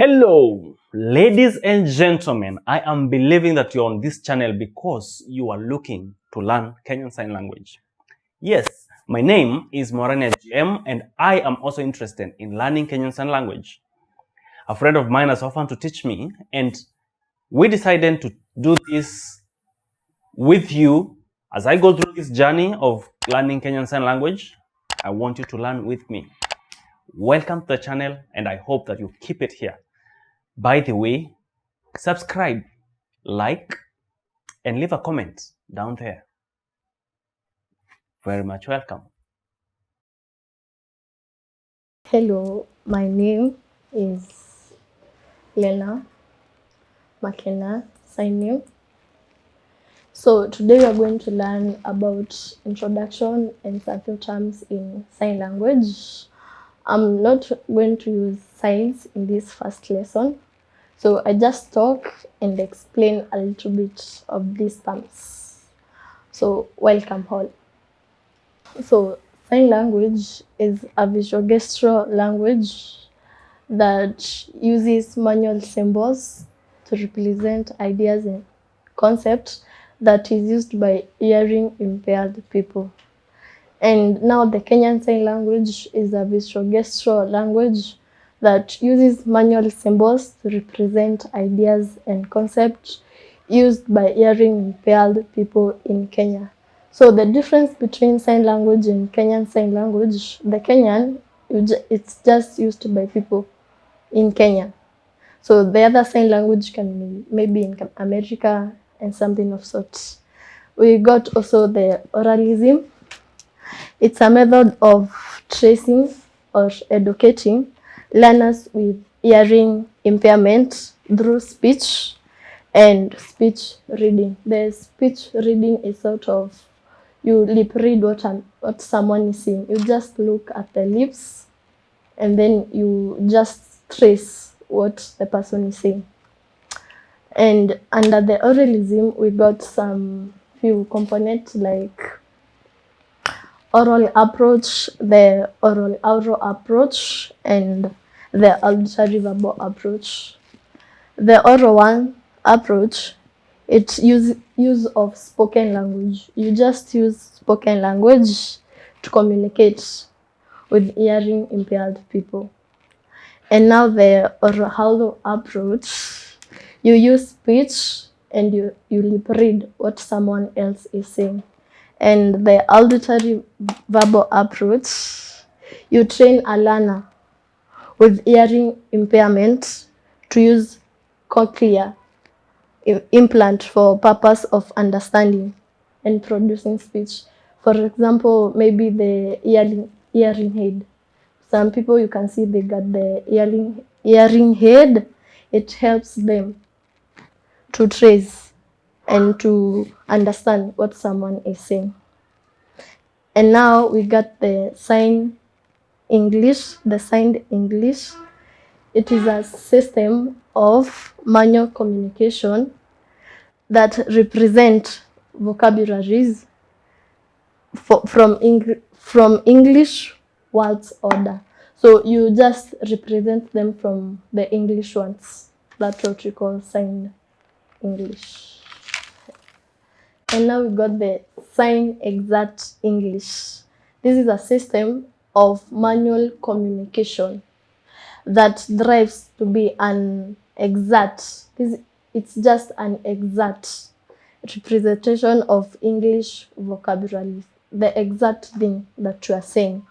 Hello, ladies and gentlemen. I am believing that you're on this channel because you are looking to learn Kenyan Sign Language. Yes, my name is Morania GM and I am also interested in learning Kenyan Sign Language. A friend of mine has offered to teach me and we decided to do this with you. As I go through this journey of learning Kenyan Sign Language, I want you to learn with me. Welcome to the channel and I hope that you keep it here. By the way, subscribe, like, and leave a comment down there. Very much welcome. Hello, my name is Lena McKenna, sign name. So today we are going to learn about introduction and certain terms in sign language. I'm not going to use signs in this first lesson. So I just talk and explain a little bit of these terms. So welcome all. So sign language is a visual gestural language that uses manual symbols to represent ideas and concepts that is used by hearing impaired people. And now the Kenyan Sign Language is a visual gestural language that uses manual symbols to represent ideas and concepts used by hearing impaired people in Kenya. So the difference between sign language and Kenyan Sign Language, the Kenyan, it's just used by people in Kenya. So the other sign language can be maybe in America and something of sorts. We got also the oralism. It's a method of tracing or educating learners with hearing impairment through speech and speech reading. The speech reading is sort of you lip read what someone is saying. You just look at the lips and then you just trace what the person is saying. And under the oralism, we got some few components like oral approach, the oral approach, and the auditory verbal approach. The oral one approach, it's use of spoken language. You just use spoken language to communicate with hearing impaired people. And now the oral approach, you use speech and you lip read what someone else is saying. And the auditory verbal approach, you train a learner with hearing impairment to use cochlear implant for purpose of understanding and producing speech. For example, maybe the hearing aid. Some people you can see they got the hearing aid. It helps them to trace and to understand what someone is saying. And now we got the signed English. The signed English, it is a system of manual communication that represent vocabularies from English words order. So you just represent them from the English ones. That's what we call signed English. And now we got the sign exact English. This is a system of manual communication that drives to be an exact. It's just an exact representation of English vocabulary, the exact thing that you are saying.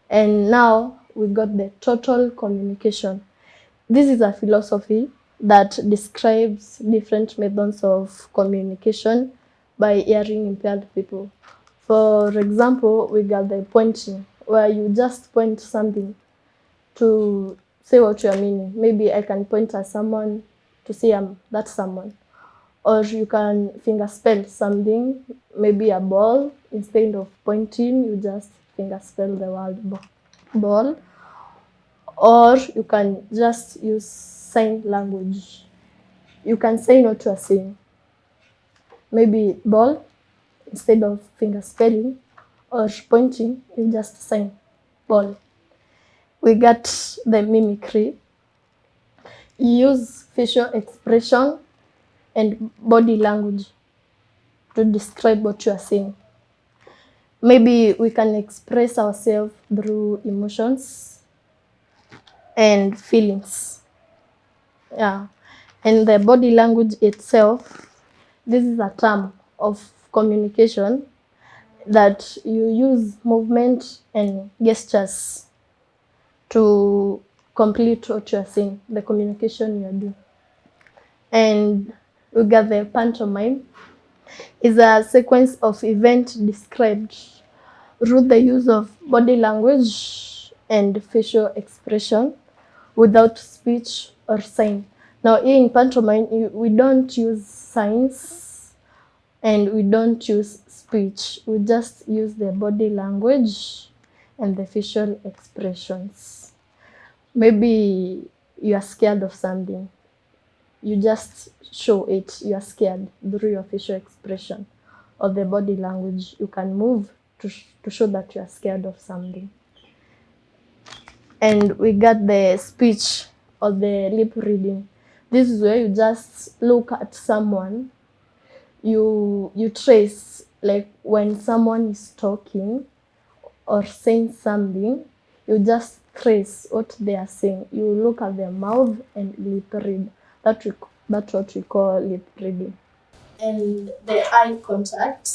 And now we got the total communication. This is a philosophy that describes different methods of communication by hearing impaired people. For example, we got the pointing, where you just point something to say what you are meaning. Maybe I can point at someone to say that's someone. Or you can finger spell something, maybe a ball. Instead of pointing, you just finger spell the word ball. Or you can just use sign language. You can say what you are saying. Maybe ball, instead of finger spelling or pointing, you just sign ball. We got the mimicry. use facial expression and body language to describe what you are saying. Maybe we can express ourselves through emotions and feelings. Yeah. And the body language itself, this is a term of communication that you use movement and gestures to complete what you are saying, the communication you are doing. And we got the pantomime, is a sequence of events described through the use of body language and facial expression without speech or sign. Now, here in pantomime, we don't use signs and we don't use speech. We just use the body language and the facial expressions. Maybe you are scared of something. You just show it, you are scared through your facial expression or the body language. You can move to show that you are scared of something. And we got the speech or the lip reading. This is where you just look at someone, you trace, like when someone is talking or saying something, you just trace what they are saying. You look at their mouth and lip read. That's what we call lip reading. And the eye contact.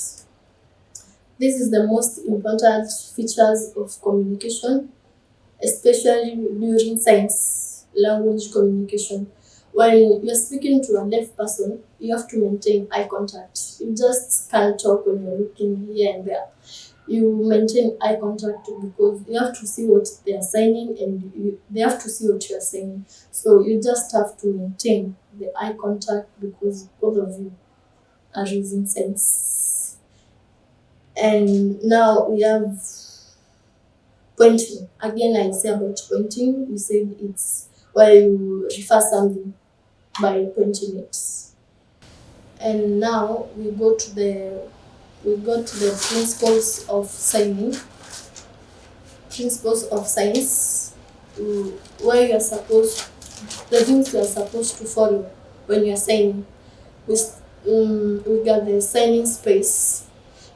This is the most important features of communication, especially during signs language communication. When you're speaking to a deaf person, you have to maintain eye contact. You just can't talk when you're looking here and there. You maintain eye contact because you have to see what they are signing and they have to see what you are saying. So you just have to maintain the eye contact because both of you are using signs. And now we have pointing. Again, I say about pointing. We said it's where you refer something by pointing it. And now we go to the principles of signing. Principles of signs, where you are supposed, the things you are supposed to follow when you are signing. We got the signing space.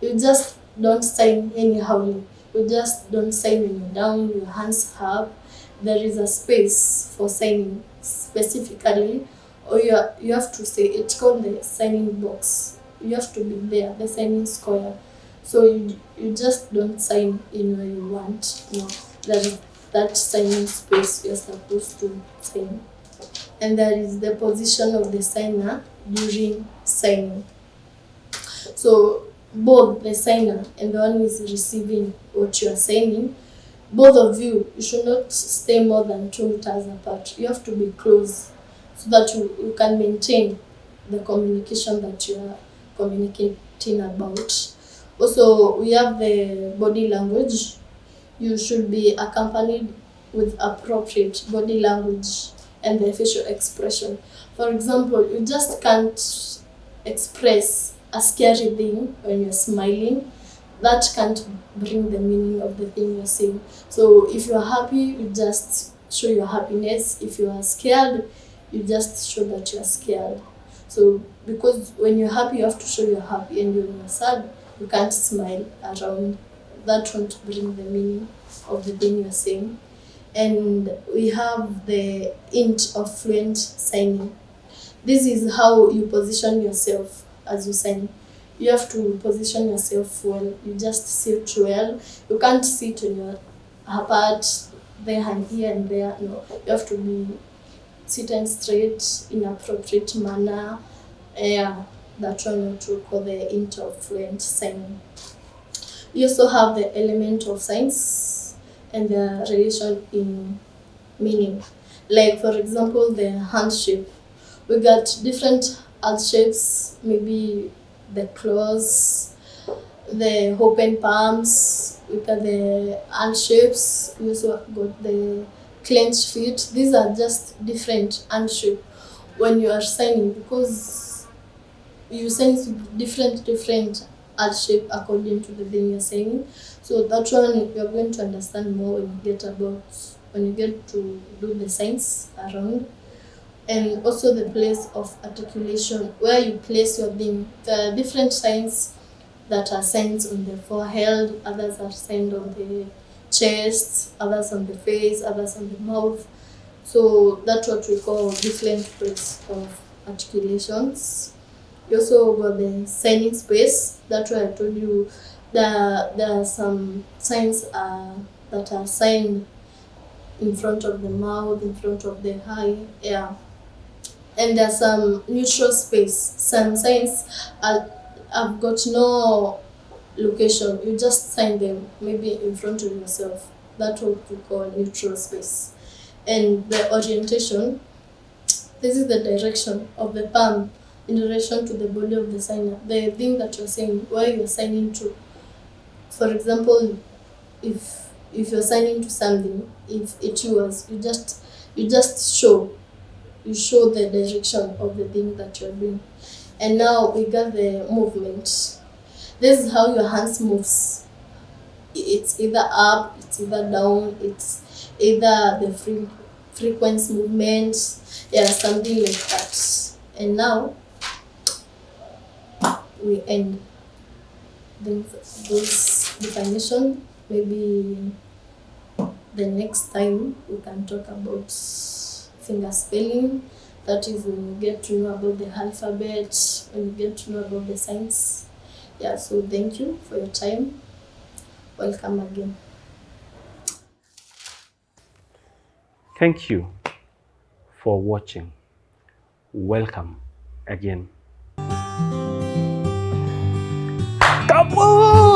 You just don't sign anyhow. You just don't sign when you're down, your hands up. There is a space for signing specifically, or you have to say, it's called the signing box. You have to be there, the signing square. So you just don't sign in where you want. No, there is that signing space you're supposed to sign. And there is the position of the signer during signing. So both the signer and the one who is receiving what you are signing, both of you should not stay more than 2 meters apart. You have to be close so that you can maintain the communication that you are communicating about. Also, we have the body language. You should be accompanied with appropriate body language and the facial expression. For example, you just can't express a scary thing when you're smiling. That can't bring the meaning of the thing you're saying. So if you're happy, you just show your happiness. If you are scared, you just show that you're scared. So because when you're happy, you have to show you're happy, and when you're sad, you can't smile around. That won't bring the meaning of the thing you're saying. And we have the int of fluent signing. This is how you position yourself as you sign. You have to position yourself well. You just sit well. You can't sit on your apart there and here and there. No, you have to be sitting straight in appropriate manner. Yeah, that's what we call the int of fluent signing. You also have the element of signs and the relation in meaning. Like for example, the hand shape. We got different hand shapes, maybe the claws, the open palms, we got the hand shapes, we also got the clenched feet. These are just different hand shape when you are signing, because you sign different hand shape according to the thing you're saying. So that one you're going to understand more when you get to do the signs around. and also the place of articulation, where you place your thing. There are different signs that are signs on the forehead, others are signs on the chest, others on the face, others on the mouth. So that's what we call different place of articulations. You also got the signing space. That's why I told you there are some signs that are signed in front of the mouth, in front of the eye, yeah. And there's some neutral space. Some signs have got no location. You just sign them maybe in front of yourself. That's what we call neutral space. And the orientation, this is the direction of the palm in relation to the body of the signer. The thing that you're saying, where you're signing to. For example, if you're signing to something, if it's yours, you just show the direction of the thing that you're doing. And now we got the movement. This is how your hands moves. It's either up, it's either down, it's either the frequency movement, yeah, something like that. And now we end those definition. Maybe the next time we can talk about finger spelling. That is when you get to know about the alphabet, when you get to know about the signs. Yeah, so thank you for your time. Welcome again. Thank you for watching. Welcome again. Kaboom!